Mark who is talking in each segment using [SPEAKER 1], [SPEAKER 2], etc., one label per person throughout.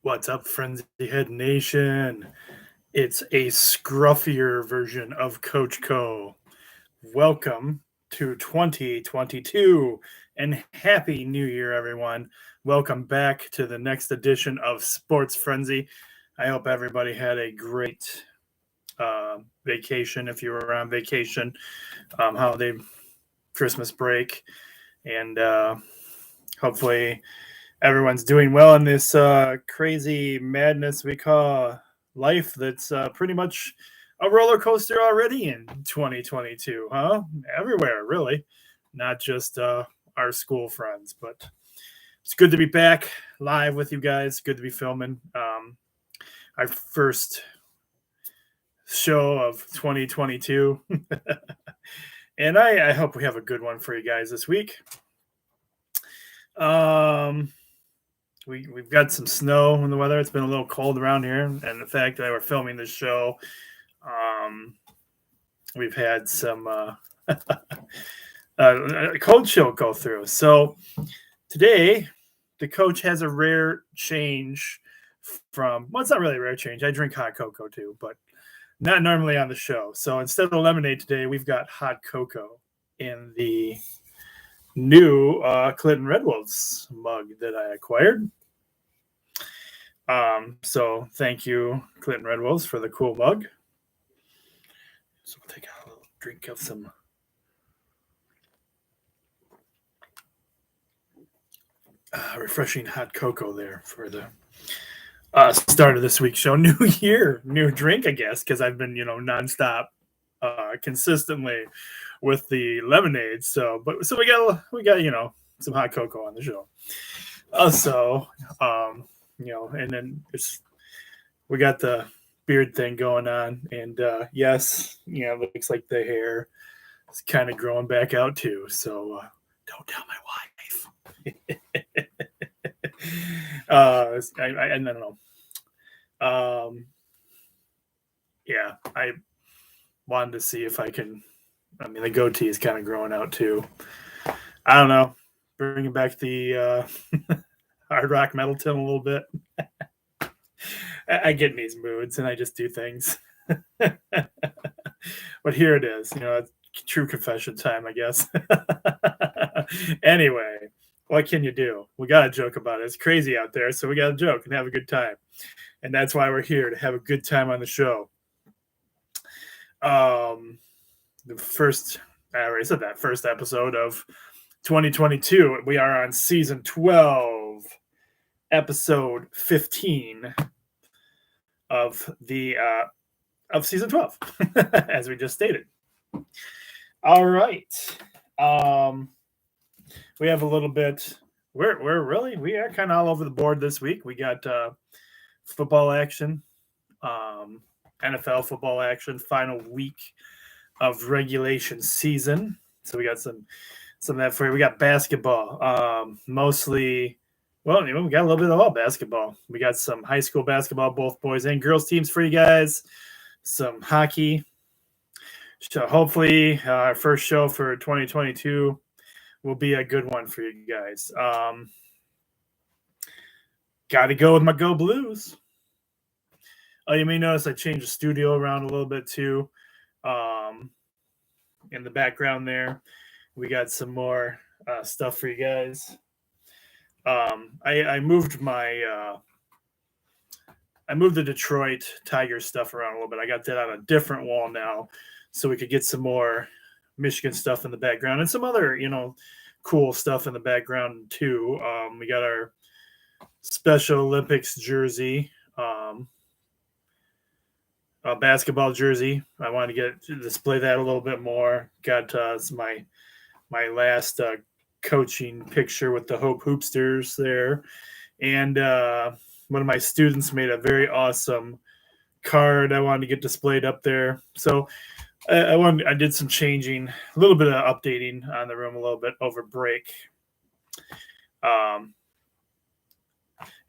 [SPEAKER 1] What's up, Frenzy Head Nation? It's a scruffier version of Coach Co. Welcome to 2022 and Happy New Year, everyone. Welcome back to the next edition of Sports Frenzy. I hope everybody had a great vacation if you were on vacation, holiday, Christmas break, and hopefully everyone's doing well in this crazy madness we call life that's pretty much a roller coaster already in 2022, huh? Everywhere, really. Not just our school friends, but it's good to be back live with you guys. Good to be filming our first show of 2022. And I hope we have a good one for you guys this week. We've got some snow in the weather. It's been a little cold around here. And the fact that we're filming this show, we've had some a cold chill go through. So today, the coach has a rare change from, well, it's not really a rare change. I drink hot cocoa too, but not normally on the show. So instead of lemonade today, we've got hot cocoa in the new Clinton Red Wolves mug that I acquired. So thank you, Clinton Red Wolves, for the cool mug. So we'll take a little drink of some refreshing hot cocoa there for the start of this week's show. New year, new drink, I guess, because I've been, nonstop, consistently with the lemonade. So we got some hot cocoa on the show. Also, and then we got the beard thing going on, and yes, it looks like the hair is kind of growing back out too. So don't tell my wife. I don't know. Yeah, I wanted to see if I can. I mean, the goatee is kind of growing out too. I don't know. Bringing back the hard rock metal tone a little bit. I get in these moods and I just do things. But here it is. It's true confession time, I guess. Anyway, what can you do? We got to joke about it. It's crazy out there, so we got to joke and have a good time. And that's why we're here, to have a good time on the show. The first, I already said that, first episode of 2022. We are on season 12, episode 15 of season 12, as we just stated. All right. We have a little bit. We are kind of all over the board this week. We got football action, NFL football action, final week of regulation season. So we got some of that for you. We got basketball, mostly. Well, we got a little bit of all basketball. We got some high school basketball, both boys and girls teams for you guys. Some hockey. So hopefully our first show for 2022 will be a good one for you guys. Got to go with my Go Blues. You may notice I changed the studio around a little bit too. In the background there, we got some more stuff for you guys. I moved the Detroit Tigers stuff around a little bit. I got that on a different wall now, so we could get some more Michigan stuff in the background and some other, cool stuff in the background too. We got our Special Olympics jersey, basketball jersey. I wanted to display that a little bit more. Got my last coaching picture with the Hope Hoopsters there, and one of my students made a very awesome card I wanted to get displayed up there. So I did some changing, a little bit of updating on the room a little bit over break.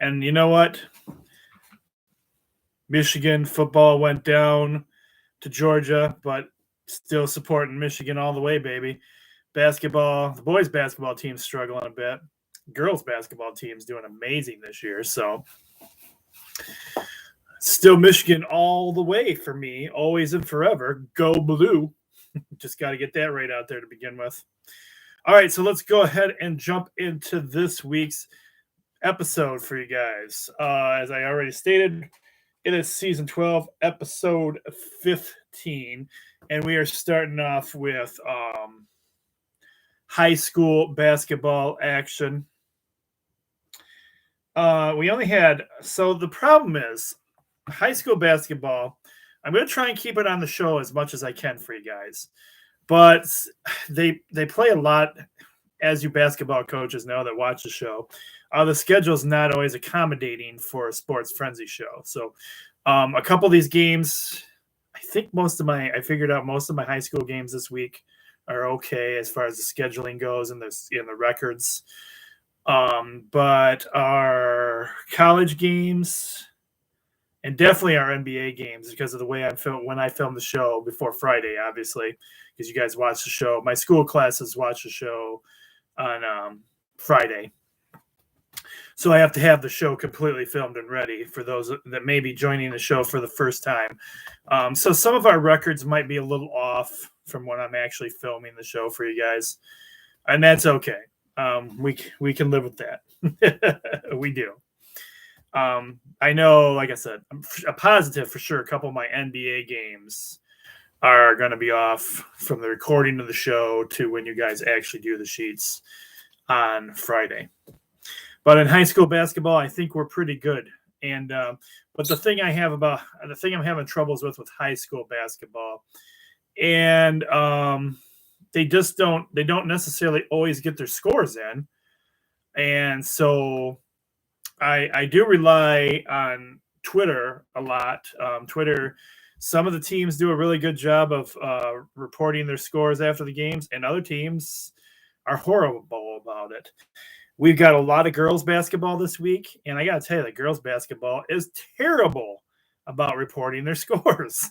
[SPEAKER 1] And you know what? Michigan football went down to Georgia, but still supporting Michigan all the way, baby. Basketball, the boys' basketball team's struggling a bit. Girls' basketball team's doing amazing this year. So Still Michigan all the way for me, always and forever. Go Blue. Just got to get that right out there to begin with. All right, so let's go ahead and jump into this week's episode for you guys. As I already stated, it is season 12, episode 15, and we are starting off with high school basketball action. We only had, so the problem is, high school basketball, I'm going to try and keep it on the show as much as I can for you guys. But they play a lot, as you basketball coaches know that watch the show. The schedule is not always accommodating for a sports frenzy show. So a couple of these games, I figured out most of my high school games this week are okay as far as the scheduling goes and the records. But our college games and definitely our NBA games, because of the way when I filmed the show before Friday, obviously, because you guys watch the show. My school classes watch the show on Friday. So I have to have the show completely filmed and ready for those that may be joining the show for the first time. So some of our records might be a little off from when I'm actually filming the show for you guys. And that's okay. We can live with that. We do. I know, like I said, I'm a positive for sure. A couple of my NBA games are going to be off from the recording of the show to when you guys actually do the sheets on Friday. But in high school basketball, I think we're pretty good. And but the thing I'm having troubles with high school basketball, and they don't necessarily always get their scores in, and so I do rely on Twitter a lot. Twitter, some of the teams do a really good job of reporting their scores after the games, and other teams are horrible about it. We've got a lot of girls basketball this week, and I got to tell you, the girls basketball is terrible about reporting their scores.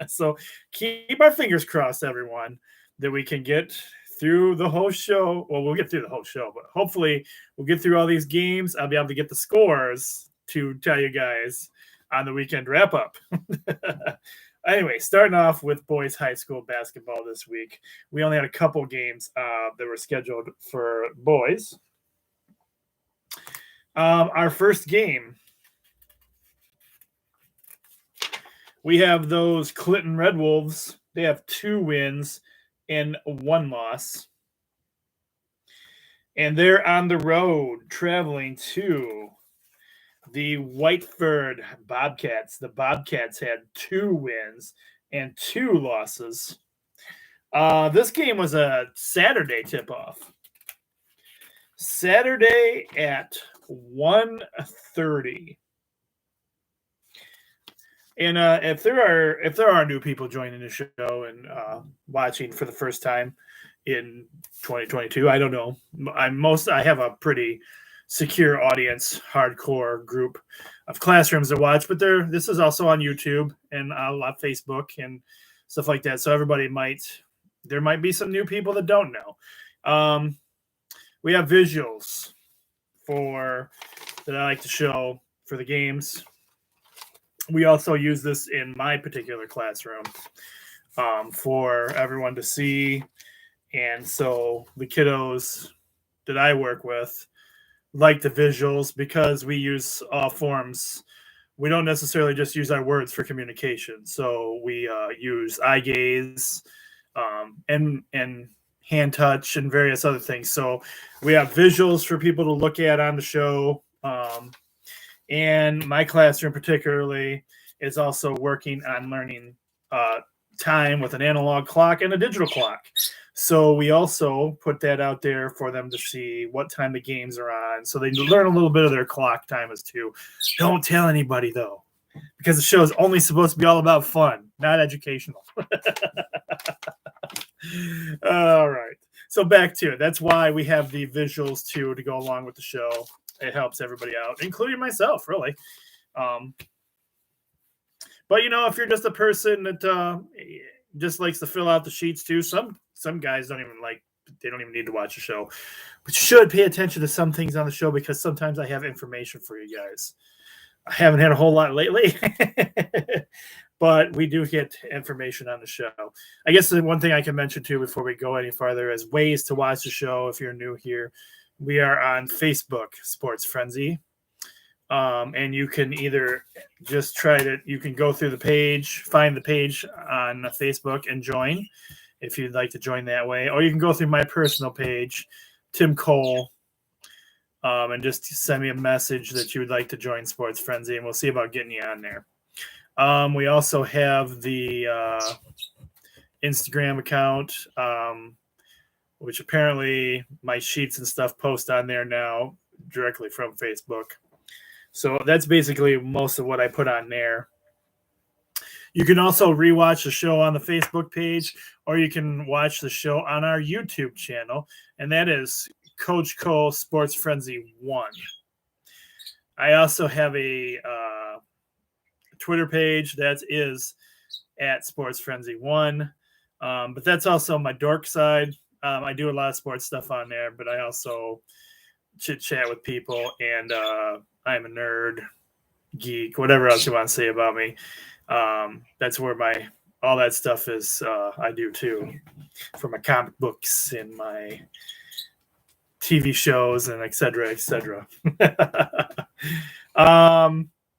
[SPEAKER 1] So keep our fingers crossed, everyone, that we can get through the whole show. Well, we'll get through the whole show, but hopefully we'll get through all these games. I'll be able to get the scores to tell you guys on the weekend wrap up. Anyway, starting off with boys high school basketball this week. We only had a couple games that were scheduled for boys. Our first game, we have those Clinton Red Wolves. They have 2 wins and 1 loss. And they're on the road traveling to the Whiteford Bobcats. The Bobcats had 2 wins and 2 losses. This game was a Saturday tip-off. Saturday at 1:30. And if there are new people joining the show and watching for the first time in 2022, I don't know. I have a pretty secure audience, hardcore group of classrooms to watch, but this is also on YouTube and a lot of Facebook and stuff like that. So there might be some new people that don't know. We have visuals that I like to show for the games. We also use this in my particular classroom for everyone to see. And so the kiddos that I work with like the visuals because we use all forms. We don't necessarily just use our words for communication. So we use eye gaze and hand touch and various other things. So we have visuals for people to look at on the show. And my classroom particularly is also working on learning time with an analog clock and a digital clock. So we also put that out there for them to see what time the games are on. So they learn a little bit of their clock time as too. Don't tell anybody, though, because the show is only supposed to be all about fun, not educational. All right. So back to it. That's why we have the visuals, too, to go along with the show. It helps everybody out, including myself, really. But, if you're just a person that just likes to fill out the sheets, too, some guys they don't even need to watch the show. But you should pay attention to some things on the show because sometimes I have information for you guys. I haven't had a whole lot lately, but we do get information on the show. I guess the one thing I can mention too before we go any farther is ways to watch the show if you're new here. We are on Facebook, Sports Frenzy. And you can either just you can go through the page, find the page on Facebook and join if you'd like to join that way. Or you can go through my personal page, Tim Cole, and just send me a message that you would like to join Sports Frenzy, and we'll see about getting you on there. We also have the Instagram account, which apparently my sheets and stuff post on there now directly from Facebook. So that's basically most of what I put on there. You can also rewatch the show on the Facebook page, or you can watch the show on our YouTube channel, and that is Coach Cole Sports Frenzy 1. I also have a Twitter page that is at Sports Frenzy 1, but that's also my dork side. I do a lot of sports stuff on there, but I also chit-chat with people, and I'm a nerd, geek, whatever else you want to say about me. That's where all that stuff is. I do too, for my comic books and my TV shows and et cetera, et cetera.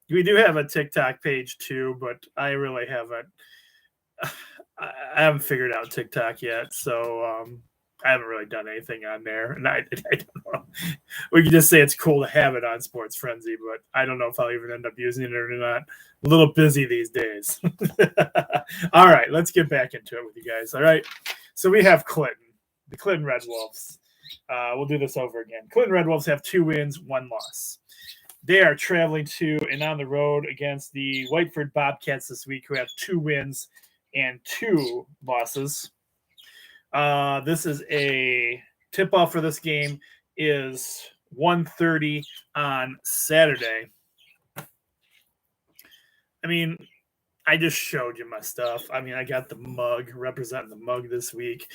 [SPEAKER 1] We do have a TikTok page too, but I really haven't. I haven't figured out TikTok yet, so I haven't really done anything on there, and I don't know. We can just say it's cool to have it on Sports Frenzy, but I don't know if I'll even end up using it or not. A little busy these days. All right, let's get back into it with you guys. All right, so we have Clinton, the Clinton Red Wolves. We'll do this over again. Clinton Red Wolves have 2 wins, 1 loss. They are traveling to and on the road against the Whiteford Bobcats this week, who have 2 wins and 2 losses. This is a tip-off for this game is 1:30 on Saturday. I mean, I just showed you my stuff. I mean, I got the mug, representing the mug this week.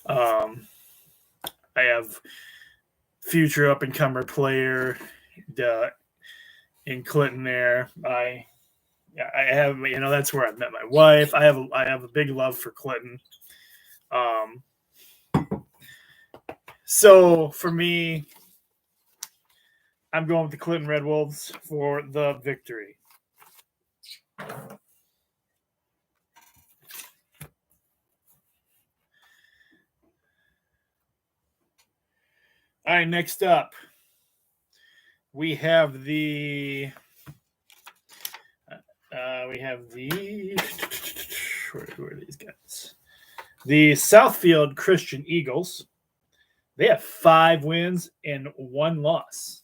[SPEAKER 1] I have future up-and-comer player in Clinton there. I have, that's where I met my wife. I have a big love for Clinton. So for me, I'm going with the Clinton Red Wolves for the victory. All right, next up, we have the who are these guys? The Southfield Christian Eagles. They have 5 wins and 1 loss.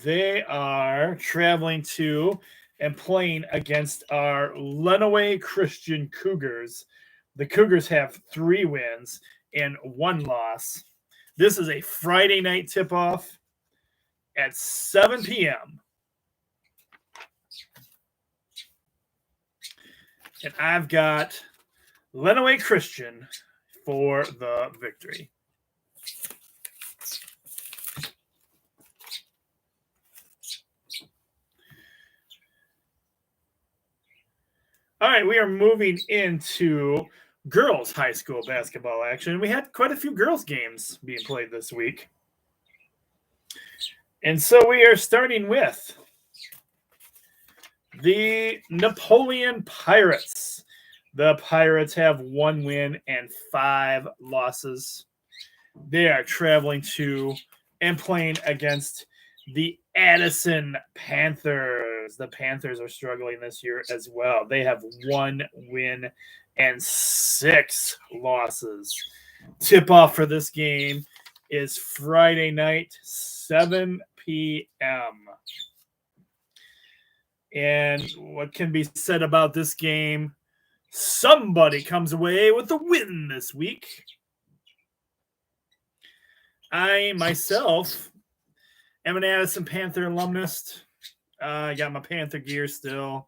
[SPEAKER 1] They are traveling to and playing against our Lenawee Christian Cougars. The Cougars have 3 wins and 1 loss. This is a Friday night tip-off at 7 p.m. And I've got Lenawee Christian for the victory. All right, we are moving into girls' high school basketball action. We had quite a few girls' games being played this week. And so we are starting with the Napoleon Pirates. The Pirates have 1 win and 5 losses. They are traveling to and playing against the Addison Panthers. The Panthers are struggling this year as well. They have 1 win and 6 losses. Tip-off for this game is Friday night, 7 p.m. And what can be said about this game? Somebody comes away with a win this week. I, myself, am an Addison Panther alumnus. I got my Panther gear still.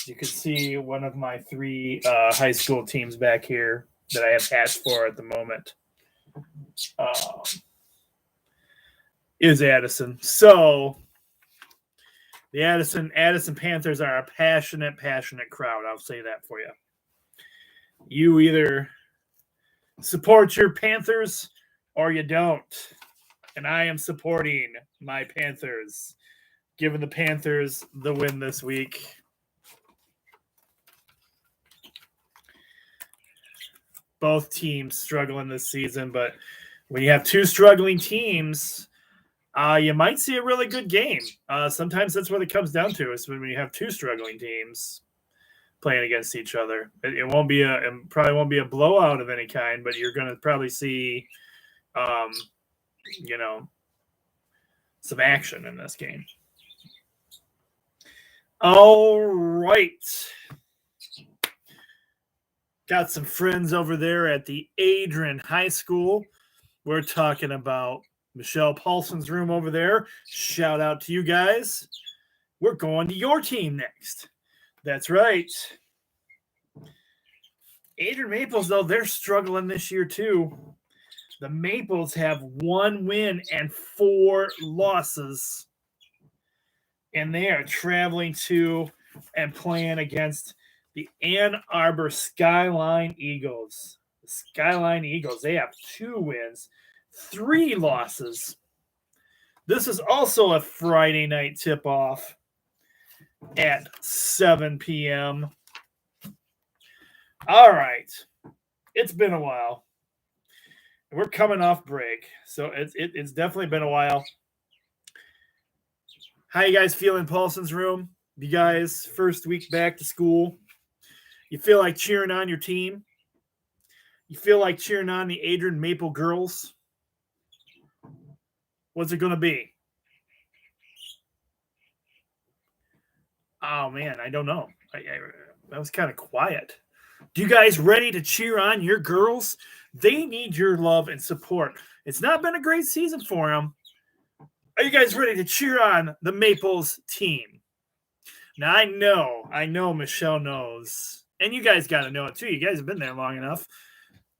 [SPEAKER 1] You can see one of my 3 high school teams back here that I have hats for at the moment. is Addison. So the Addison Panthers are a passionate crowd. I'll say that for you. You either support your Panthers or you don't. And I am supporting my Panthers, giving the Panthers the win this week. Both teams struggling this season, but when you have two struggling teams, you might see a really good game. Sometimes that's what it comes down to, is when you have two struggling teams playing against each other. It probably won't be a blowout of any kind, but you're going to probably see, some action in this game. All right. Got some friends over there at the Adrian High School. We're talking about Michelle Paulson's room over there. Shout out to you guys. We're going to your team next. That's right. Adrian Maples, though, they're struggling this year too. The Maples have 1 win and 4 losses. And they are traveling to and playing against the Ann Arbor Skyline Eagles. The Skyline Eagles, they have 2 wins, 3 losses. This is also a Friday night tip-off at 7 p.m. All right. It's been a while. We're coming off break, so it's definitely been a while. How you guys feeling, Paulson's room? You guys, first week back to school. You feel like cheering on your team? You feel like cheering on the Adrian Maple girls? What's it going to be? Oh, man, I don't know. That was kind of quiet. Do you guys ready to cheer on your girls? They need your love and support. It's not been a great season for them. Are you guys ready to cheer on the Maples team? Now, I know Michelle knows. And you guys got to know it, too. You guys have been there long enough.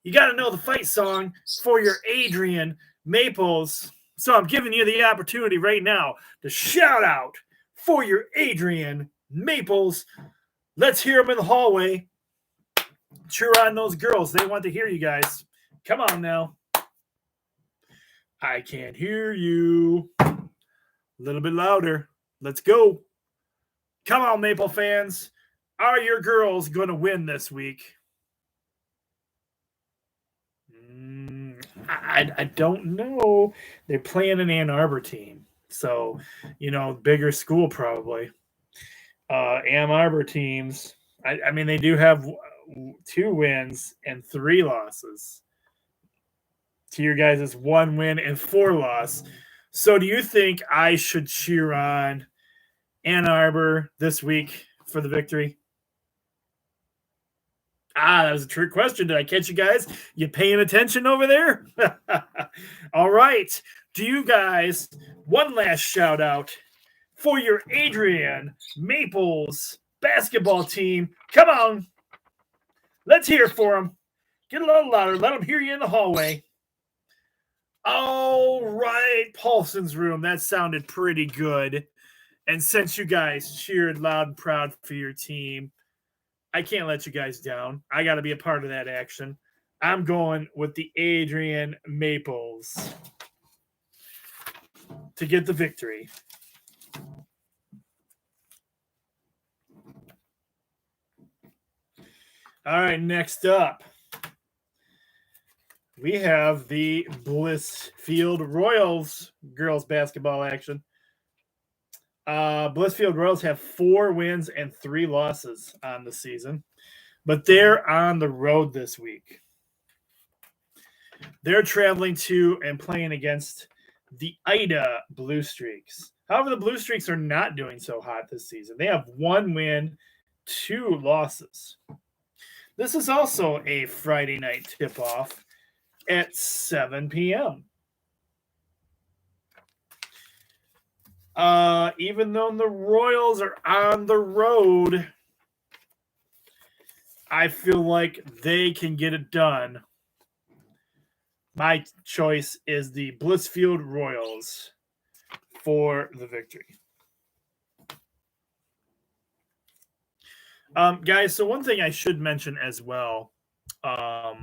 [SPEAKER 1] You got to know the fight song for your Adrian Maples. So I'm giving you the opportunity right now to shout out for your Adrian Maples. Let's hear them in the hallway. Cheer on those girls. They want to hear you guys. Come on now. I can't hear you. A little bit louder. Let's go. Come on, Maple fans. Are your girls going to win this week? I don't know. They're playing an Ann Arbor team. So, bigger school probably. Ann Arbor teams, I mean, they do have 2 wins and 3 losses. To your guys' 1 win and 4 loss. So do you think I should cheer on Ann Arbor this week for the victory? That was a trick question. Did I catch you guys? You paying attention over there? All right. Do you guys, one last shout out for your Adrian Maples basketball team. Come on. Let's hear it for them. Get a little louder. Let them hear you in the hallway. All right, Paulson's room. That sounded pretty good. And since you guys cheered loud and proud for your team, I can't let you guys down. I got to be a part of that action. I'm going with the Adrian Maples to get the victory. All right, next up, we have the Blissfield Royals girls basketball action. Blissfield Royals have 4 wins and 3 losses on the season, but they're on the road this week. They're traveling to and playing against the Ida Blue Streaks. However, the Blue Streaks are not doing so hot this season. They have 1 win, 2 losses. This is also a Friday night tip-off at 7 p.m. Even though the Royals are on the road, I feel like they can get it done. My choice is the Blissfield Royals for the victory. Guys, so one thing I should mention as well, the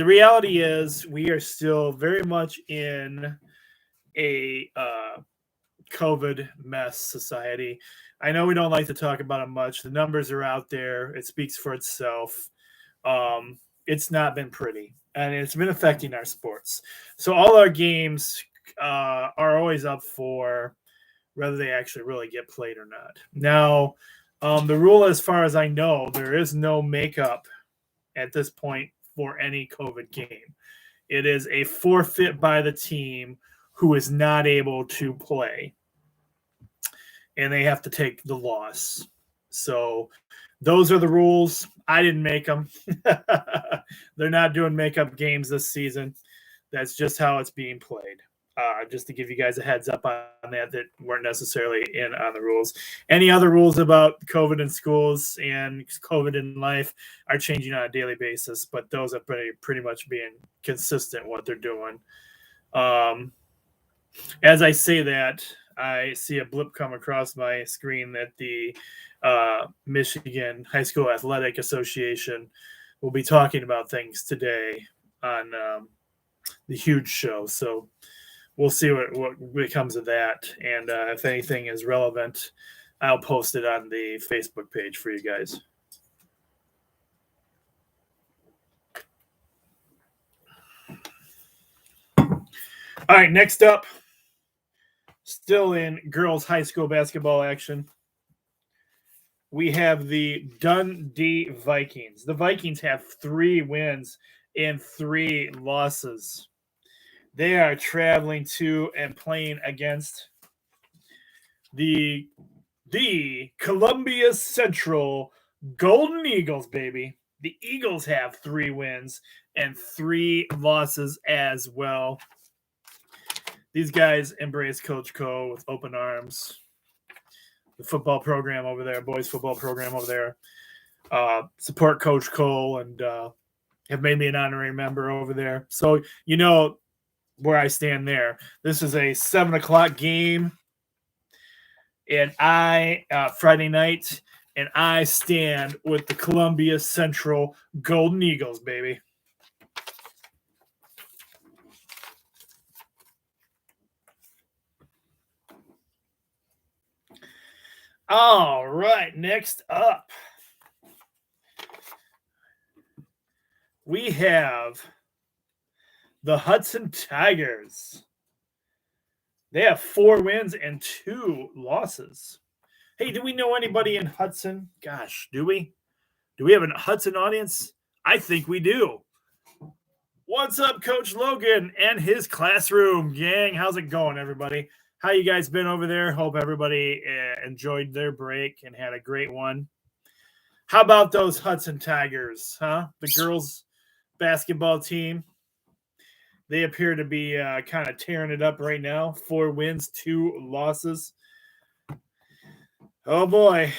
[SPEAKER 1] reality is we are still very much in a COVID mess society. I know we don't like to talk about it much. The numbers are out there. It speaks for itself. It's not been pretty, and it's been affecting our sports. So all our games are always up for whether they actually really get played or not. Now, the rule, as far as I know, there is no makeup at this point for any COVID game. It is a forfeit by the team who is not able to play, and they have to take the loss. So those are the rules. I didn't make them. They're not doing makeup games this season. That's just how it's being played. Just to give you guys a heads up on that weren't necessarily in on the rules. Any other rules about COVID in schools and COVID in life are changing on a daily basis, but those are pretty much being consistent what they're doing. As I say that, I see a blip come across my screen that the Michigan High School Athletic Association will be talking about things today on the huge show. So we'll see what comes of that. And if anything is relevant, I'll post it on the Facebook page for you guys. All right, next up, still in girls high school basketball action, we have the Dundee Vikings. The Vikings have 3 wins and 3 losses. They are traveling to and playing against the Columbia Central Golden Eagles, baby. The Eagles have 3 wins and 3 losses as well. These guys embrace Coach Co with open arms. The football program over there, boys football program over there, support Coach Cole and have made me an honorary member over there. So, you know where I stand there. This is a 7:00 game, and Friday night, and I stand with the Columbia Central Golden Eagles, baby. All right, next up, we have the Hudson Tigers. They have 4 wins and 2 losses. Hey, do we know anybody in Hudson? Gosh, do we? Do we have a Hudson audience? I think we do. What's up, Coach Logan and his classroom gang? How's it going, everybody? How you guys been over there? Hope everybody enjoyed their break and had a great one. How about those Hudson Tigers, huh? The girls basketball team. They appear to be kind of tearing it up right now. 4 wins, 2 losses. Oh, boy.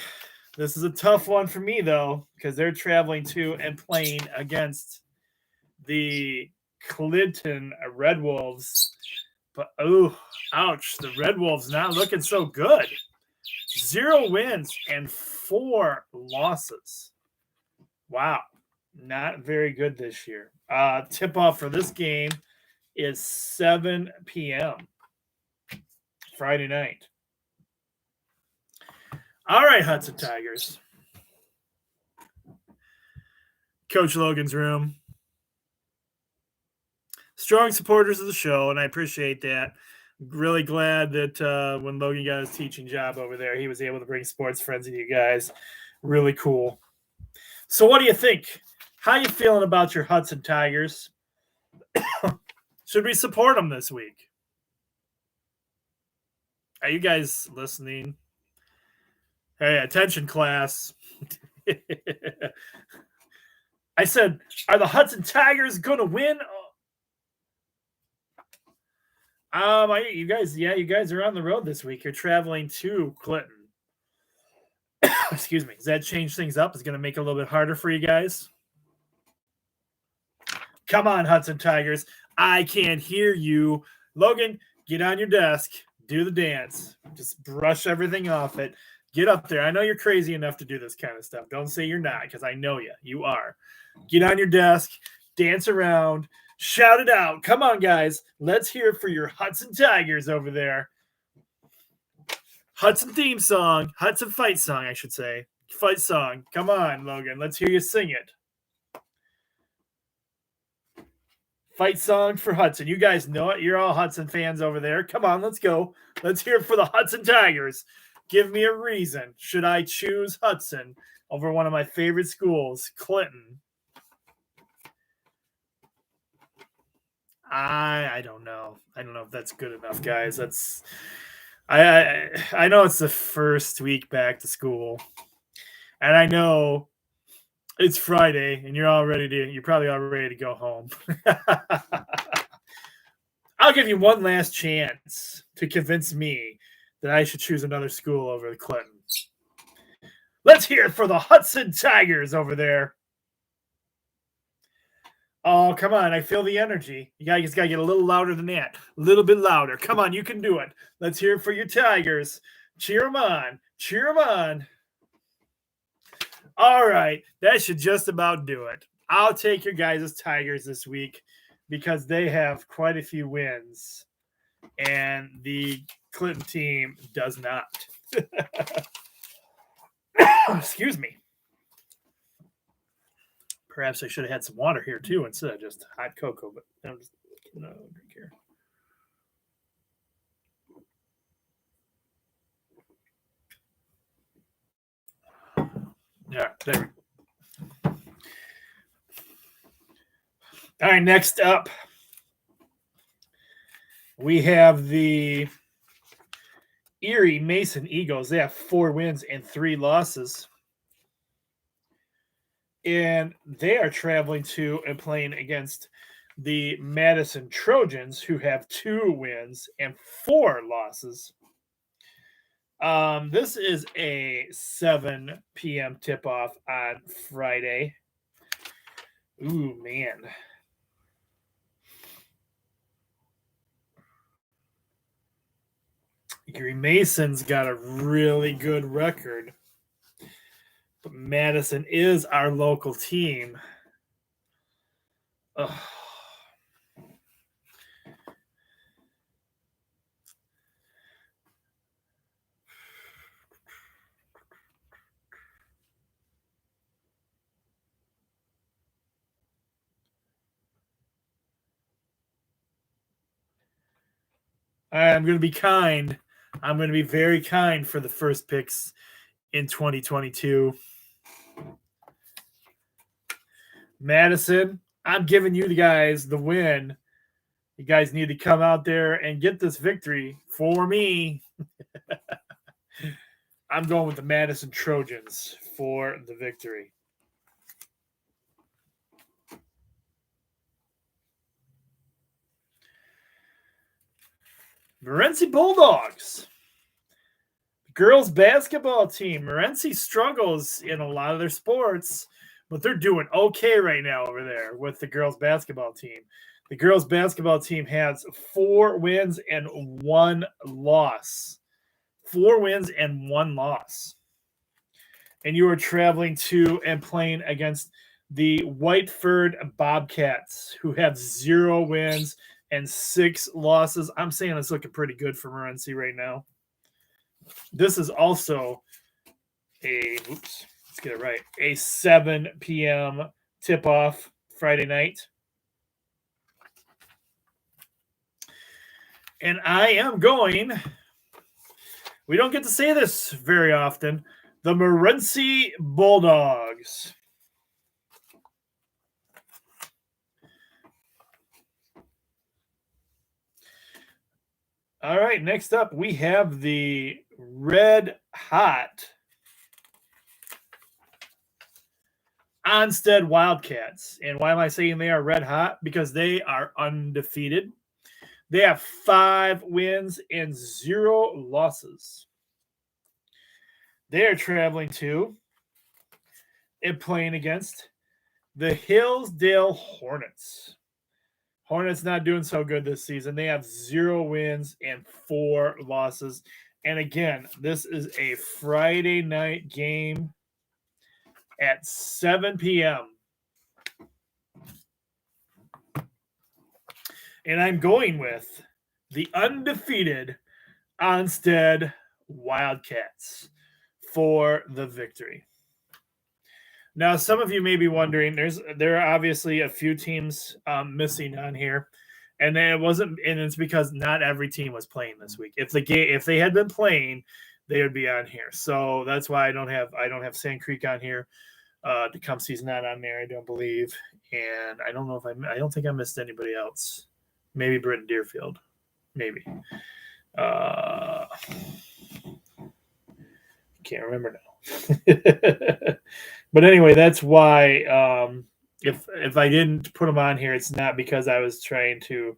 [SPEAKER 1] This is a tough one for me, though, because they're traveling to and playing against the Clinton Red Wolves. But, ouch. The Red Wolves not looking so good. 0 wins and 4 losses. Wow. Not very good this year. Tip-off for this game is 7 p.m. Friday night. All right, Hudson Tigers. Coach Logan's room. Strong supporters of the show, and I appreciate that. Really glad that when Logan got his teaching job over there, he was able to bring sports friends to you guys. Really cool. So what do you think? How you feeling about your Hudson Tigers? Should we support them this week? Are you guys listening? Hey, attention, class. I said, are the Hudson Tigers going to win? You guys are on the road this week. You're traveling to Clinton. Excuse me. Does that change things up? It's going to make it a little bit harder for you guys. Come on, Hudson Tigers. I can't hear you. Logan, get on your desk, do the dance, just brush everything off it. Get up there. I know you're crazy enough to do this kind of stuff. Don't say you're not, because I know you. You are. Get on your desk, dance around, shout it out. Come on, guys. Let's hear it for your Hudson Tigers over there. Hudson theme song. Hudson fight song, I should say. Fight song. Come on, Logan. Let's hear you sing it. Fight song for Hudson. You guys know it. You're all Hudson fans over there. Come on, let's go. Let's hear it for the Hudson Tigers. Give me a reason. Should I choose Hudson over one of my favorite schools, Clinton? I don't know. I don't know if that's good enough, guys. I know it's the first week back to school, and I know it's Friday, and you're probably all ready to go home. I'll give you one last chance to convince me that I should choose another school over the Clinton. Let's hear it for the Hudson Tigers over there. Oh, come on. I feel the energy. You guys got to get a little louder than that. A little bit louder. Come on, you can do it. Let's hear it for your Tigers. Cheer them on. Cheer them on. All right. That should just about do it. I'll take your guys' Tigers this week because they have quite a few wins. And the Clinton team does not. Excuse me. Perhaps I should have had some water here too instead of just hot cocoa, but I'm just no drink here. Yeah, there we go. All right, next up, we have the Erie Mason Eagles. They have 4 wins and 3 losses. And they are traveling to and playing against the Madison Trojans, who have 2 wins and 4 losses. This is a 7 p.m. tip-off on Friday. Ooh, man. Erie Mason's got a really good record. But Madison is our local team. Ugh. I'm going to be kind. I'm going to be very kind for the first picks in 2022. Madison, I'm giving you guys the win. You guys need to come out there and get this victory for me. I'm going with the Madison Trojans for the victory. Morenci Bulldogs. Girls basketball team. Morenci struggles in a lot of their sports, but they're doing okay right now over there with the girls basketball team. The girls basketball team has 4 wins and 1 loss. 4 wins and 1 loss. And you are traveling to and playing against the Whiteford Bobcats, who have 0 wins and 6 losses. I'm saying it's looking pretty good for Morenci right now. This is also let's get it right, a 7 p.m. tip-off Friday night. And I am going, we don't get to say this very often, the Morenci Bulldogs. All right, next up, we have the Red Hot Onstead Wildcats. And why am I saying they are red hot? Because they are undefeated. They have 5 wins and 0 losses. They are traveling to and playing against the Hillsdale Hornets, Hornets not doing so good this season. They have 0 wins and 4 losses. And again, this is a Friday night game at 7 p.m. And I'm going with the undefeated Onstead Wildcats for the victory. Now, some of you may be wondering, there are obviously a few teams missing on here, and it's because not every team was playing this week. If they had been playing, they would be on here. So that's why I don't have Sand Creek on here. Tecumseh's not on there, I don't believe, and I don't think I missed anybody else. Maybe Britton Deerfield, maybe. Can't remember now. But anyway, that's why if I didn't put them on here, it's not because I was trying to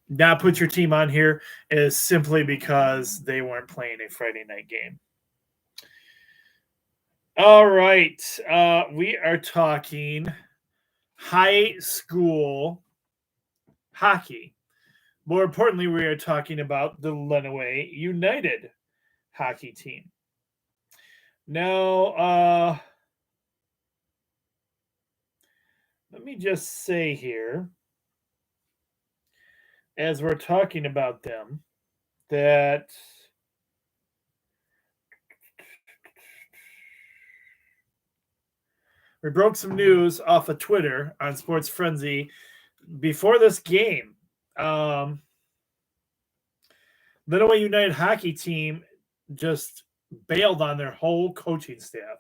[SPEAKER 1] not put your team on here. It is simply because they weren't playing a Friday night game. All right. We are talking high school hockey. More importantly, we are talking about the Lenawee United hockey team. Now, let me just say here, as we're talking about them, that we broke some news off of Twitter on Sports Frenzy before this game. Lenawee United hockey team just bailed on their whole coaching staff.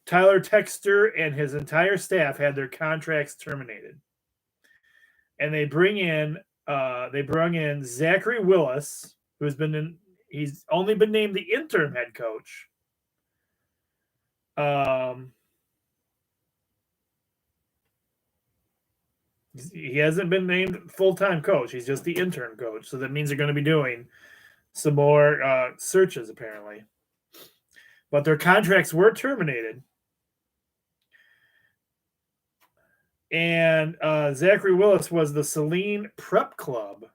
[SPEAKER 1] Tyler Texter and his entire staff had their contracts terminated, and they bring in Zachary Willis, he's only been named the interim head coach. He hasn't been named full-time coach. He's just the interim coach. So that means they're going to be doing some more searches, apparently. But their contracts were terminated. And Zachary Willis was the Saline Prep Club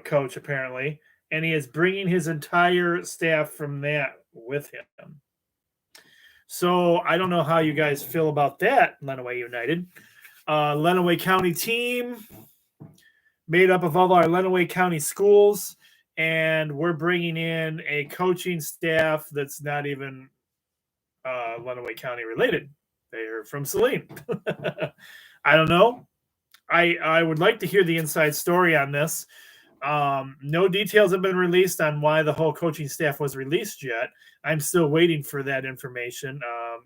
[SPEAKER 1] coach, apparently. And he is bringing his entire staff from that with him. So I don't know how you guys feel about that, Lenawee United. Lenawee County team made up of all our Lenawee County schools, and we're bringing in a coaching staff that's not even Lenawee County related. They're from Saline. I don't know. I would like to hear the inside story on this. No details have been released on why the whole coaching staff was released yet. I'm still waiting for that information.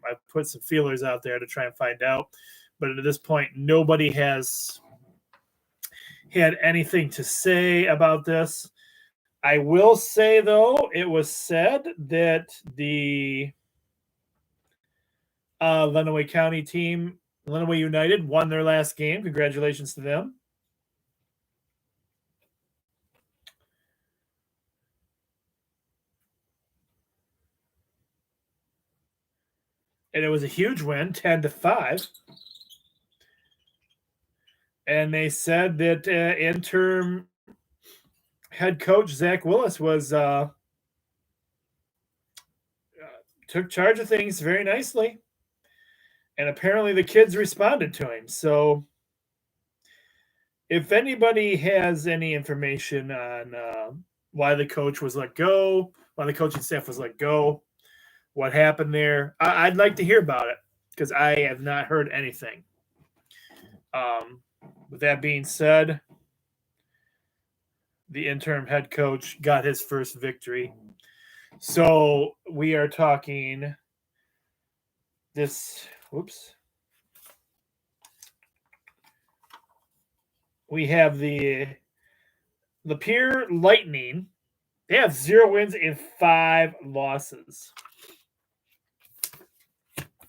[SPEAKER 1] I've put some feelers out there to try and find out. But at this point, nobody has had anything to say about this. I will say, though, it was said that the Lenawee County team, Lenawee United, won their last game. Congratulations to them. And it was a huge win, 10-5. And they said that interim head coach Zach Willis was took charge of things very nicely. And apparently the kids responded to him. So if anybody has any information on why the coach was let go, why the coaching staff was let go, what happened there, I'd like to hear about it because I have not heard anything. With that being said, the interim head coach got his first victory. So we are talking this. Whoops. We have the Lapeer Lightning. They have 0 wins and 5 losses.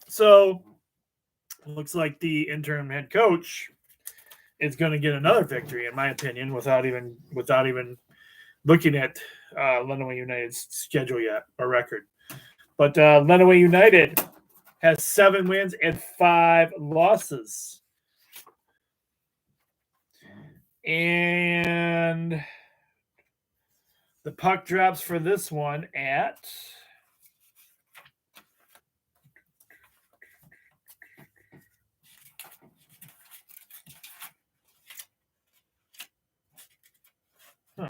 [SPEAKER 1] So it looks like the interim head coach is going to get another victory, in my opinion, without even looking at Lenawee United's schedule yet, or record. But Lenawee United has 7 wins and 5 losses. And the puck drops for this one at of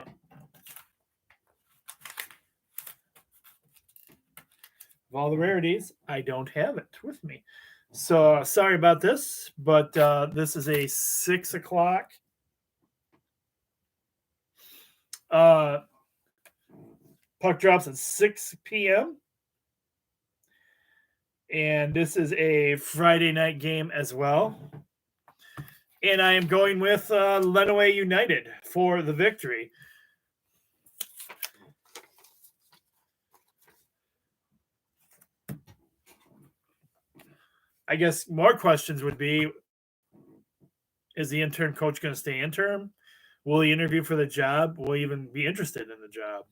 [SPEAKER 1] all the rarities, I don't have it with me. So sorry about this, but this is a 6 o'clock puck drops at 6 p.m. And this is a Friday night game as well. And I am going with Lenawee United for the victory. I guess more questions would be, is the intern coach going to stay interim? Will he interview for the job? Will he even be interested in the job?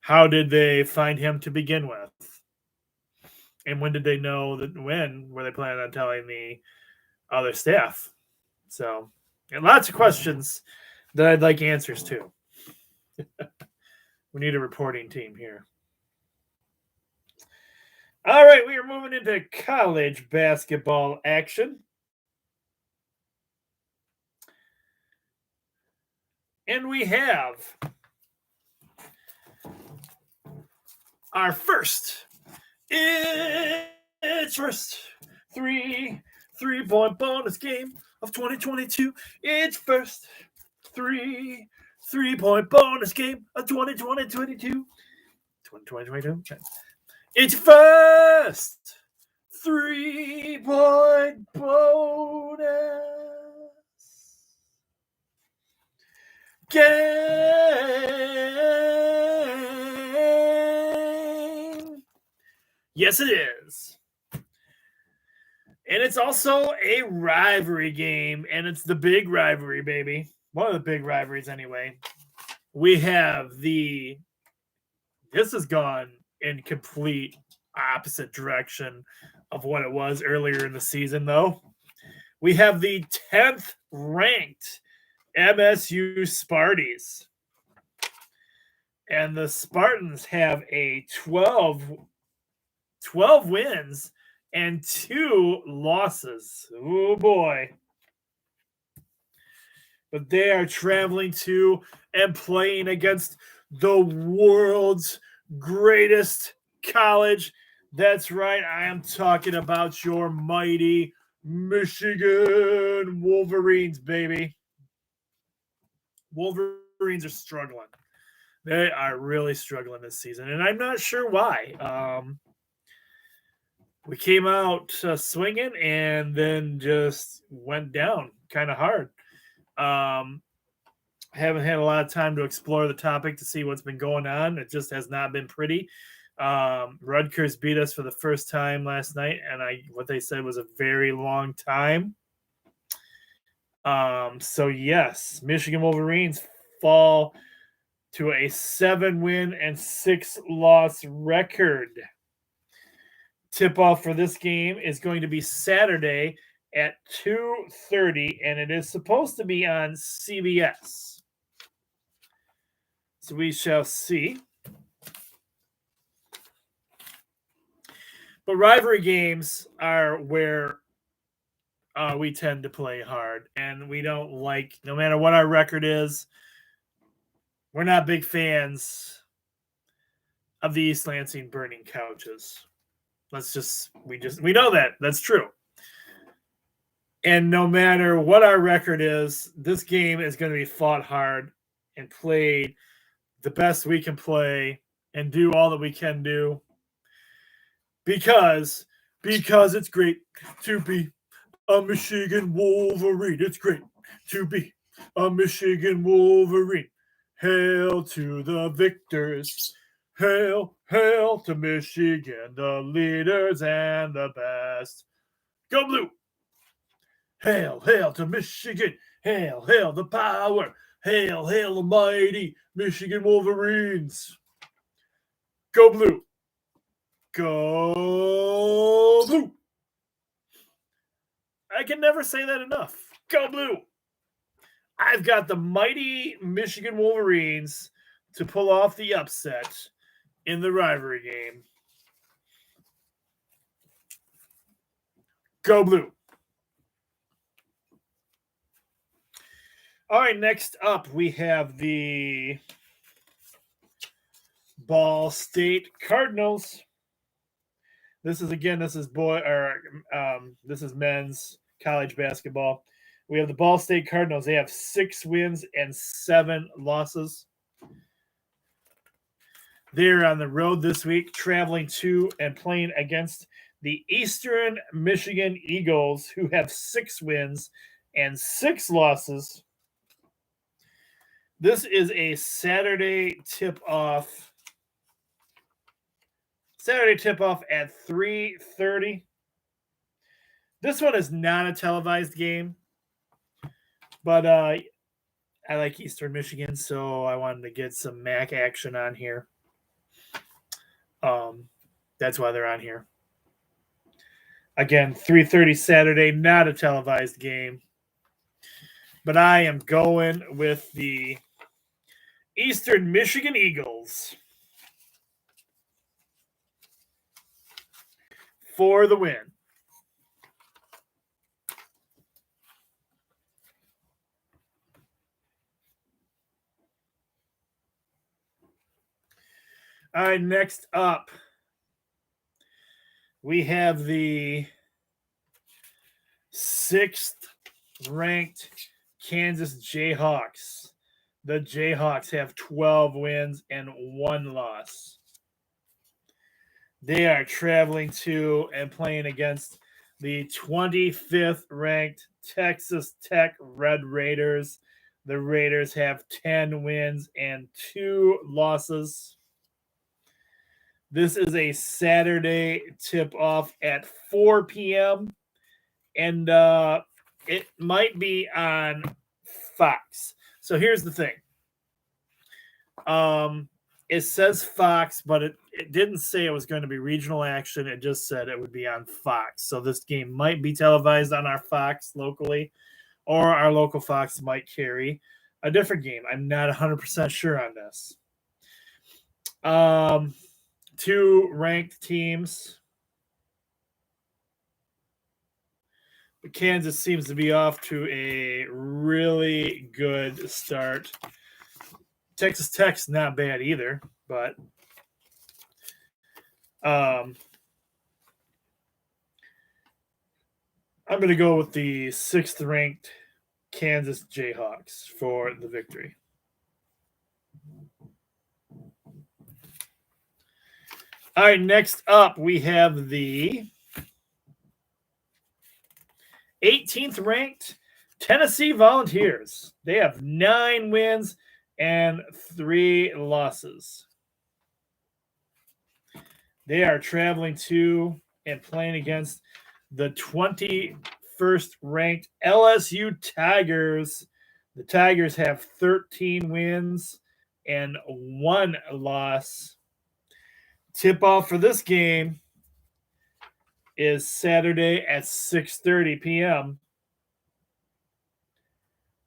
[SPEAKER 1] How did they find him to begin with? And when did they know that? When were they planning on telling the other staff? So, and lots of questions that I'd like answers to. We need a reporting team here. All right, we are moving into college basketball action. And we have our first. It's first three-point bonus game of 2022. It's first three-point bonus game of 2022. 2022. It's first 3-point bonus game. Yes, it is. And it's also a rivalry game, and it's the big rivalry, baby. One of the big rivalries, anyway. We have this has gone in complete opposite direction of what it was earlier in the season, though. We have the 10th ranked MSU Sparties. And the Spartans have a 12 wins and 2 losses. Oh, boy. But they are traveling to and playing against the world's greatest college. That's right. I am talking about your mighty Michigan Wolverines, baby. Wolverines are struggling. They are really struggling this season, and I'm not sure why. We came out swinging and then just went down kind of hard. Haven't had a lot of time to explore the topic to see what's been going on. It just has not been pretty. Rutgers beat us for the first time last night, and what they said was a very long time. So yes, Michigan Wolverines fall to a 7-win and 6-loss record. Tip-off for this game is going to be Saturday at 2:30, and it is supposed to be on CBS. So we shall see. But rivalry games are where we tend to play hard, and we don't like, no matter what our record is, we're not big fans of the East Lansing Burning Couches. We know that. That's true. And no matter what our record is, this game is going to be fought hard and played the best we can play and do all that we can do. Because it's great to be a Michigan Wolverine. It's great to be a Michigan Wolverine. Hail to the victors. Hail, hail to Michigan, the leaders and the best. Go Blue. Hail, hail to Michigan. Hail, hail the power. Hail, hail the mighty Michigan Wolverines. Go blue. Go blue. I can never say that enough. Go blue. I've got the mighty Michigan Wolverines to pull off the upset in the rivalry game. Go blue. All right, next up we have the Ball State Cardinals. This is men's college basketball. We have the Ball State Cardinals. They have 6 wins and 7 losses. They're on the road this week, traveling to and playing against the Eastern Michigan Eagles, who have 6 wins and 6 losses. This is a Saturday tip-off. At 3:30. This one is not a televised game, but I like Eastern Michigan, so I wanted to get some MAC action on here. That's why they're on here. Again, 3:30 Saturday, not a televised game. But I am going with the Eastern Michigan Eagles for the win. All right, next up, we have the 6th-ranked Kansas Jayhawks. The Jayhawks have 12 wins and 1 loss. They are traveling to and playing against the 25th-ranked Texas Tech Red Raiders. The Raiders have 10 wins and 2 losses. This is a Saturday tip-off at 4 p.m., and it might be on Fox. So here's the thing. It says Fox, but it didn't say it was going to be regional action. It just said it would be on Fox. So this game might be televised on our Fox locally, or our local Fox might carry a different game. I'm not 100% sure on this. 2 ranked teams. But Kansas seems to be off to a really good start. Texas Tech's not bad either, but I'm going to go with the 6th-ranked Kansas Jayhawks for the victory. All right, next up, we have the 18th-ranked Tennessee Volunteers. They have 9 wins and 3 losses. They are traveling to and playing against the 21st-ranked LSU Tigers. The Tigers have 13 wins and 1 loss. Tip-off for this game is Saturday at 6:30 p.m.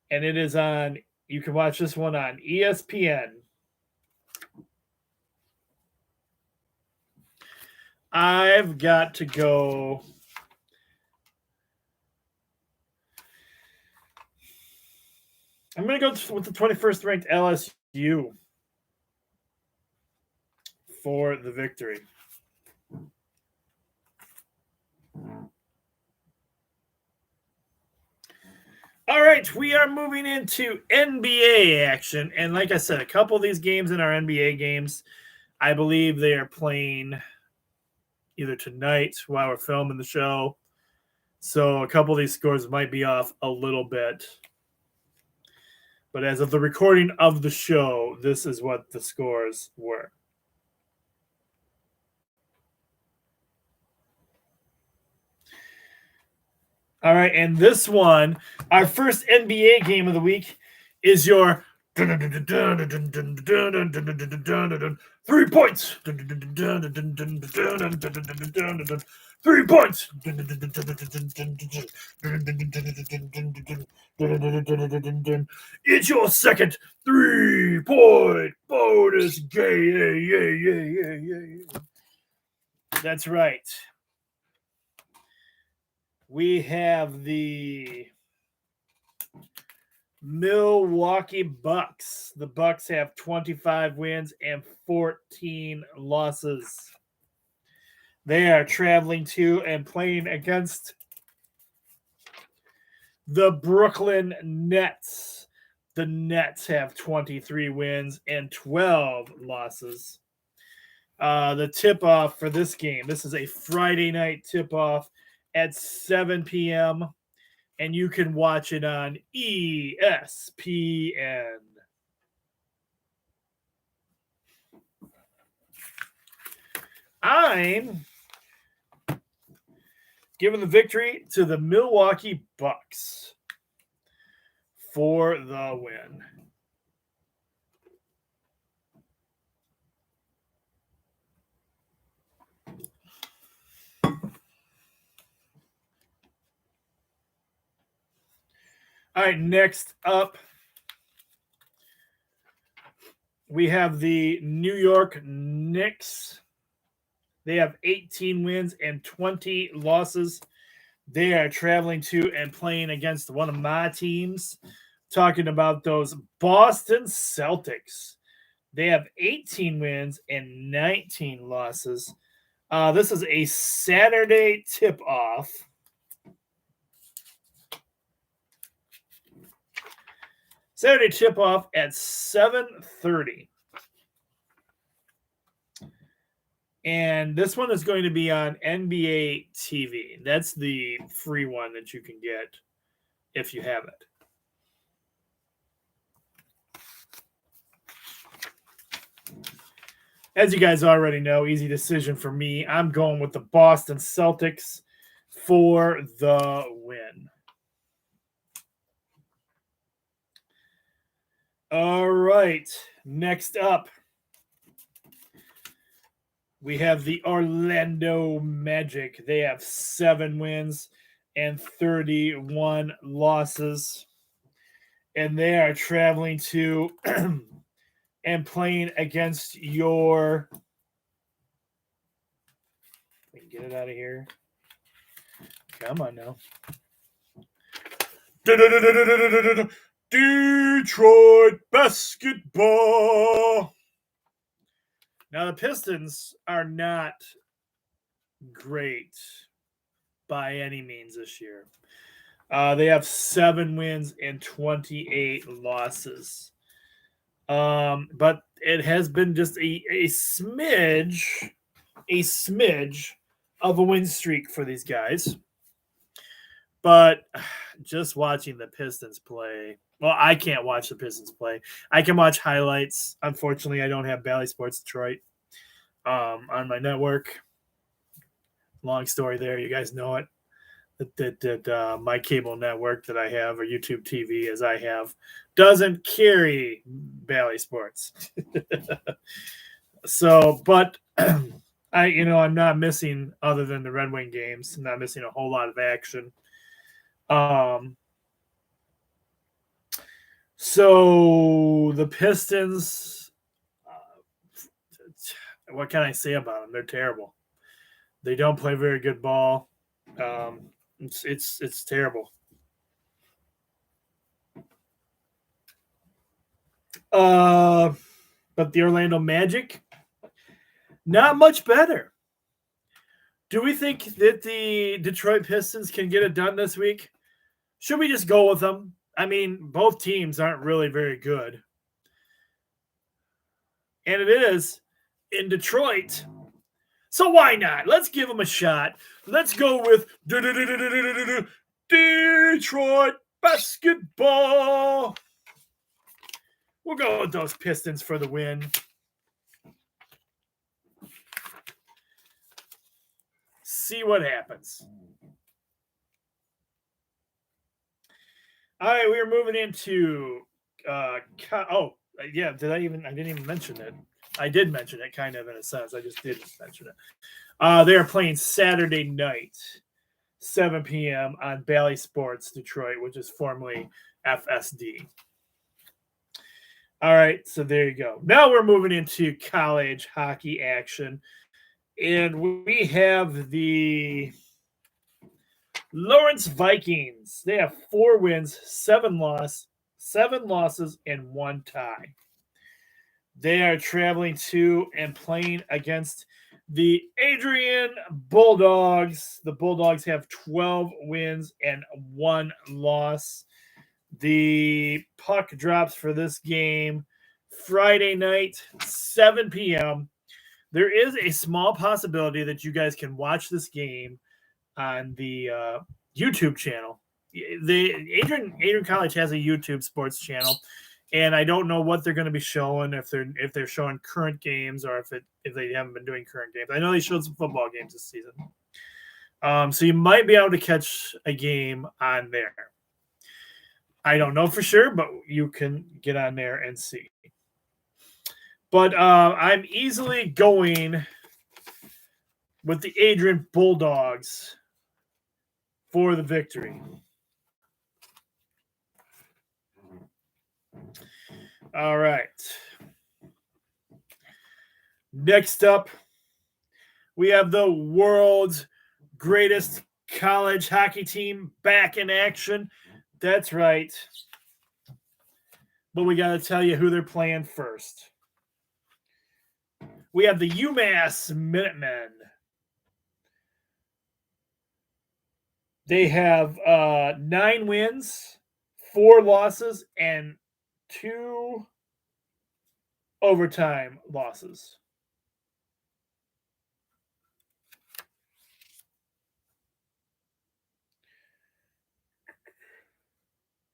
[SPEAKER 1] And it is on, you can watch this one on ESPN. I've got to go. I'm going to go with the 21st ranked LSU for the victory. All right, we are moving into NBA action. And like I said, a couple of these games in our NBA games, I believe they are playing either tonight while we're filming the show. So a couple of these scores might be off a little bit. But as of the recording of the show, this is what the scores were. All right, and this one, our first NBA game of the week, is your 3 points. 3 points. It's your second 3-point bonus game. Yay. That's right. We have the Milwaukee Bucks. The Bucks have 25 wins and 14 losses. They are traveling to and playing against the Brooklyn Nets. The Nets have 23 wins and 12 losses. The tip-off for this game, this is a Friday night tip-off at 7 p.m., and you can watch it on ESPN. I'm giving the victory to the Milwaukee Bucks for the win. All right, next up, we have the New York Knicks. They have 18 wins and 20 losses. They are traveling to and playing against one of my teams, talking about those Boston Celtics. They have 18 wins and 19 losses. This is a Saturday tip-off. Saturday tip-off at 7:30. And this one is going to be on NBA TV. That's the free one that you can get if you have it. As you guys already know, easy decision for me. I'm going with the Boston Celtics for the win. All right, next up, we have the Orlando Magic. They have 7 wins and 31 losses. And they are traveling to and playing against your... Get it out of here. Come on now. Detroit basketball. Now, the Pistons are not great by any means this year. They have 7 wins and 28 losses. But it has been just a smidge of a win streak for these guys. But just watching the Pistons play, well, I can't watch the Pistons play. I can watch highlights. Unfortunately, I don't have Bally Sports Detroit on my network. Long story there. You guys know it. That my cable network that I have, or YouTube TV as I have, doesn't carry Bally Sports. So, but I'm not missing, other than the Red Wing games, I'm not missing a whole lot of action. So the Pistons, what can I say about them? They're terrible. They don't play very good ball. It's terrible. But the Orlando Magic, not much better. Do we think that the Detroit Pistons can get it done this week? Should we just go with them? I mean, both teams aren't really very good. And it is in Detroit. So why not? Let's give them a shot. Let's go with Detroit basketball. We'll go with those Pistons for the win. See what happens. All right, we are moving into Yeah. I didn't even mention it. I did mention it, kind of in a sense. I just didn't mention it. They are playing Saturday night, 7 p.m. on Bally Sports Detroit, which is formerly FSD. All right, so there you go. Now we're moving into college hockey action, and we have the Lawrence Vikings. They have 4 wins, 7 losses, and 1 tie. They are traveling to and playing against the Adrian Bulldogs. The Bulldogs have 12 wins and 1 loss. The puck drops for this game Friday night, 7 p.m. There is a small possibility that you guys can watch this game on the YouTube channel. The Adrian College has a YouTube sports channel, and I don't know what they're going to be showing, if they're showing current games or if they haven't been doing current games. I know they showed some football games this season, so you might be able to catch a game on there. I don't know for sure, but you can get on there and see. But I'm easily going with the Adrian Bulldogs for the victory. All right. Next up, we have the world's greatest college hockey team back in action. That's right. But we got to tell you who they're playing first. We have the UMass Minutemen. They have 9 wins, 4 losses, and 2 overtime losses.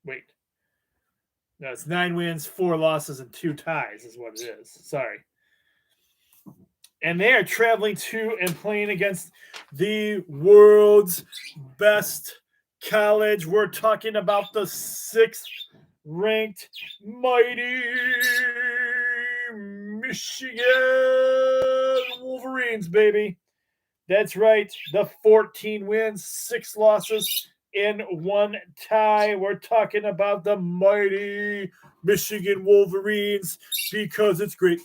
[SPEAKER 1] Wait. No, it's 9 wins, 4 losses, and 2 ties is what it is. Sorry. And they are traveling to and playing against the world's best college. We're talking about the 6th ranked mighty Michigan Wolverines, baby. That's right. The 14 wins, 6 losses, and 1 tie. We're talking about the mighty Michigan Wolverines, because it's great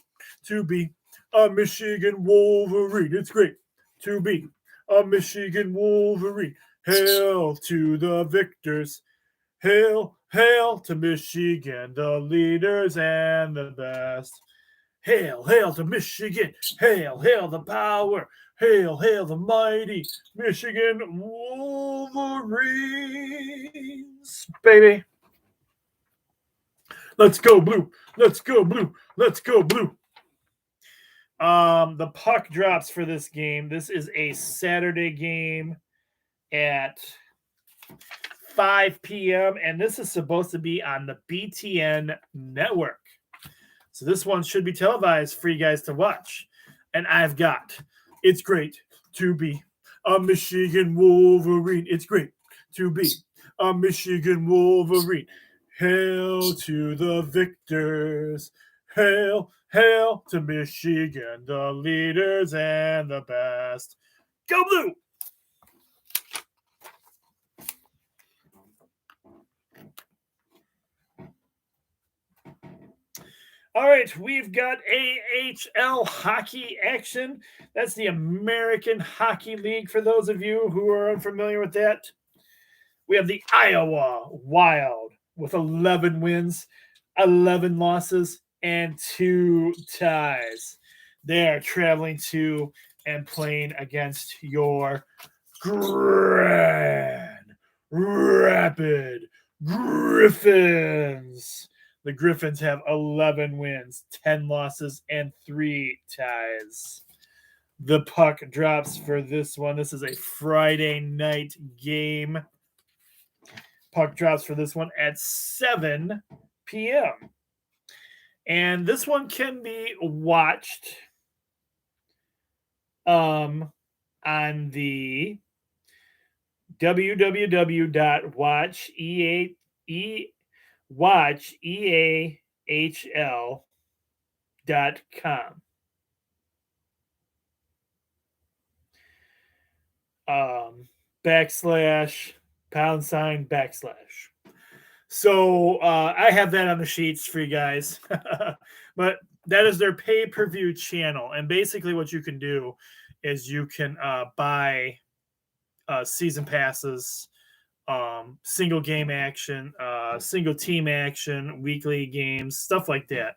[SPEAKER 1] to be a Michigan Wolverine. It's great to be a Michigan Wolverine. Hail to the victors. Hail, hail to Michigan, the leaders and the best. Hail, hail to Michigan. Hail, hail the power. Hail, hail the mighty Michigan Wolverines. Baby. Let's go blue. Let's go blue. Let's go blue. The puck drops for this game. This is a Saturday game at 5 p.m. and this is supposed to be on the BTN network. So this one should be televised for you guys to watch. And I've got, it's great to be a Michigan Wolverine. It's great to be a Michigan Wolverine. Hail to the victors. Hail, hail to Michigan, the leaders and the best. Go blue! All right, we've got AHL hockey action. That's the American Hockey League, for those of you who are unfamiliar with that. We have the Iowa Wild with 11 wins, 11 losses, and 2 ties. They are traveling to and playing against your Grand Rapid Griffins. The Griffins have 11 wins, 10 losses, and 3 ties. The puck drops for this one. This is a Friday night game. Puck drops for this one at 7 p.m. And this one can be watched on the www.watcheahl.com watch EAHL.com. // So I have that on the sheets for you guys. But that is their pay-per-view channel. And basically what you can do is you can buy season passes, single game action, single team action, weekly games, stuff like that.